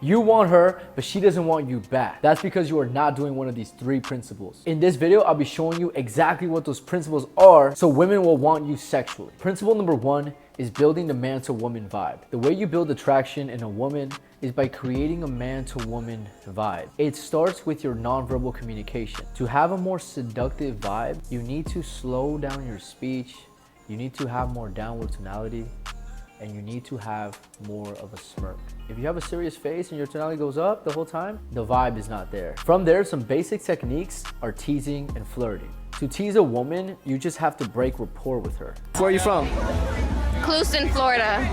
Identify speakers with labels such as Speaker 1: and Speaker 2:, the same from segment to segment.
Speaker 1: You want her, but she doesn't want you back. That's because you are not doing one of these 3 principles. In this video, I'll be showing you exactly what those principles are so women will want you sexually. Principle number 1 is building the man to woman vibe. The way you build attraction in a woman is by creating a man to woman vibe. It starts with your nonverbal communication. To have a more seductive vibe, you need to slow down your speech, you need to have more downward tonality, and you need to have more of a smirk. If you have a serious face and your tonality goes up the whole time, the vibe is not there. From there, some basic techniques are teasing and flirting. To tease a woman, you just have to break rapport with her. Where are you from?
Speaker 2: Clewiston, Florida.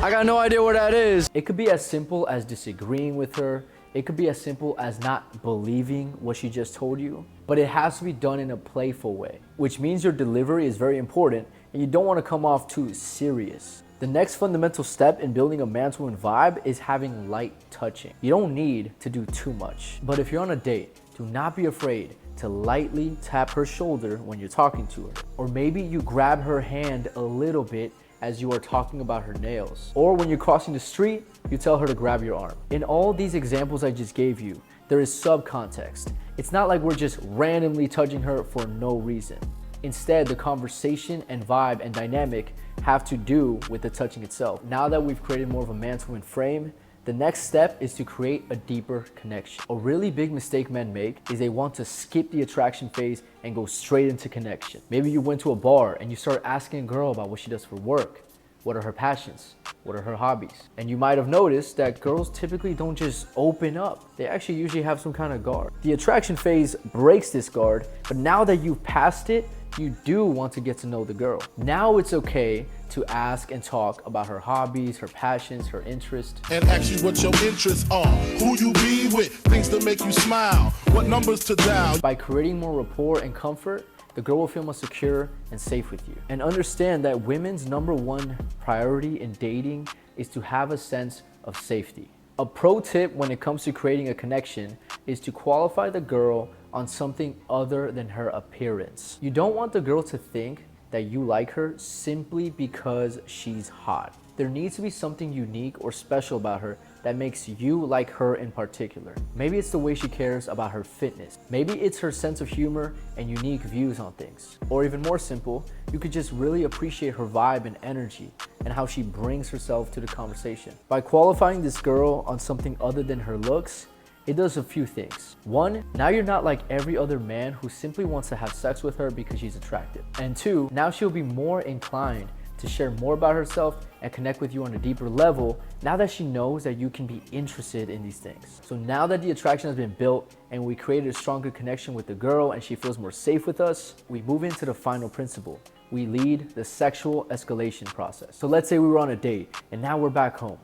Speaker 1: I got no idea where that is. It could be as simple as disagreeing with her. It could be as simple as not believing what she just told you, but it has to be done in a playful way, which means your delivery is very important and you don't want to come off too serious. The next fundamental step in building a man-to-woman vibe is having light touching. You don't need to do too much, but if you're on a date, do not be afraid to lightly tap her shoulder when you're talking to her. Or maybe you grab her hand a little bit as you are talking about her nails. Or when you're crossing the street, you tell her to grab your arm. In all these examples I just gave you, there is subcontext. It's not like we're just randomly touching her for no reason. Instead, the conversation and vibe and dynamic have to do with the touching itself. Now that we've created more of a man-to-woman frame, the next step is to create a deeper connection. A really big mistake men make is they want to skip the attraction phase and go straight into connection. Maybe you went to a bar and you start asking a girl about what she does for work. What are her passions? What are her hobbies? And you might have noticed that girls typically don't just open up. They actually usually have some kind of guard. The attraction phase breaks this guard, but now that you've passed it, you do want to get to know the girl. Now it's okay to ask and talk about her hobbies, her passions, her interests.
Speaker 3: And ask you what your interests are, who you be with, things that make you smile, what numbers to dial.
Speaker 1: By creating more rapport and comfort, the girl will feel more secure and safe with you. And understand that women's #1 priority in dating is to have a sense of safety. A pro tip when it comes to creating a connection is to qualify the girl on something other than her appearance. You don't want the girl to think that you like her simply because she's hot. There needs to be something unique or special about her that makes you like her in particular. Maybe it's the way she cares about her fitness. Maybe it's her sense of humor and unique views on things. Or even more simple, you could just really appreciate her vibe and energy and how she brings herself to the conversation. By qualifying this girl on something other than her looks, it does a few things. 1, now you're not like every other man who simply wants to have sex with her because she's attractive. And 2, now she'll be more inclined to share more about herself and connect with you on a deeper level now that she knows that you can be interested in these things. So now that the attraction has been built and we created a stronger connection with the girl and she feels more safe with us, we move into the final principle. We lead the sexual escalation process. So let's say we were on a date and now we're back home.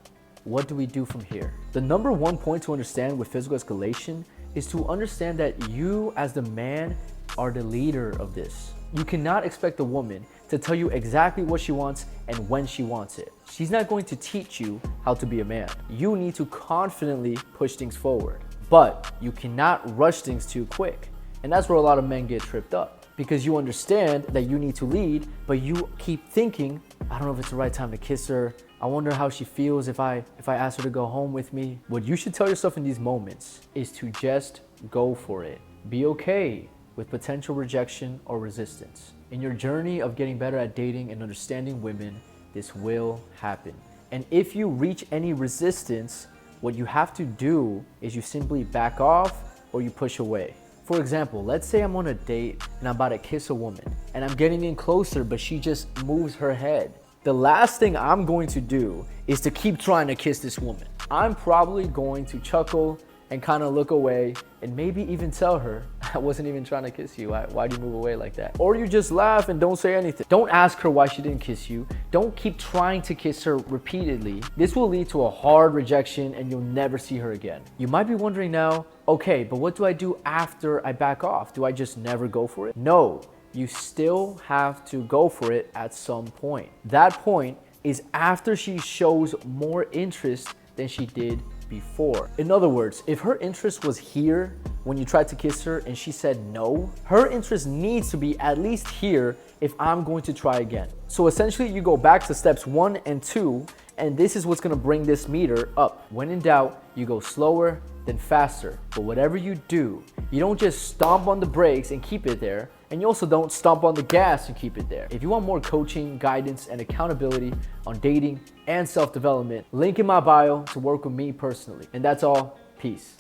Speaker 1: What do we do from here? The #1 point to understand with physical escalation is to understand that you as the man are the leader of this. You cannot expect a woman to tell you exactly what she wants and when she wants it. She's not going to teach you how to be a man. You need to confidently push things forward, but you cannot rush things too quick. And that's where a lot of men get tripped up because you understand that you need to lead, but you keep thinking, I don't know if it's the right time to kiss her. I wonder how she feels if I ask her to go home with me. What you should tell yourself in these moments is to just go for it. Be okay with potential rejection or resistance. In your journey of getting better at dating and understanding women, this will happen. And if you reach any resistance, what you have to do is you simply back off or you push away. For example, let's say I'm on a date and I'm about to kiss a woman and I'm getting in closer, but she just moves her head. The last thing I'm going to do is to keep trying to kiss this woman. I'm probably going to chuckle and kind of look away and maybe even tell her, I wasn't even trying to kiss you. Why do you move away like that? Or you just laugh and don't say anything. Don't ask her why she didn't kiss you. Don't keep trying to kiss her repeatedly. This will lead to a hard rejection and you'll never see her again. You might be wondering now, okay, but what do I do after I back off? Do I just never go for it? No, you still have to go for it at some point. That point is after she shows more interest than she did before. In other words, if her interest was here when you tried to kiss her and she said no, her interest needs to be at least here if I'm going to try again. So essentially you go back to steps 1 and 2 And this is what's gonna bring this meter up. When in doubt, you go slower then faster. But whatever you do, you don't just stomp on the brakes and keep it there, and you also don't stomp on the gas and keep it there. If you want more coaching, guidance, and accountability on dating and self-development, link in my bio to work with me personally. And that's all. Peace.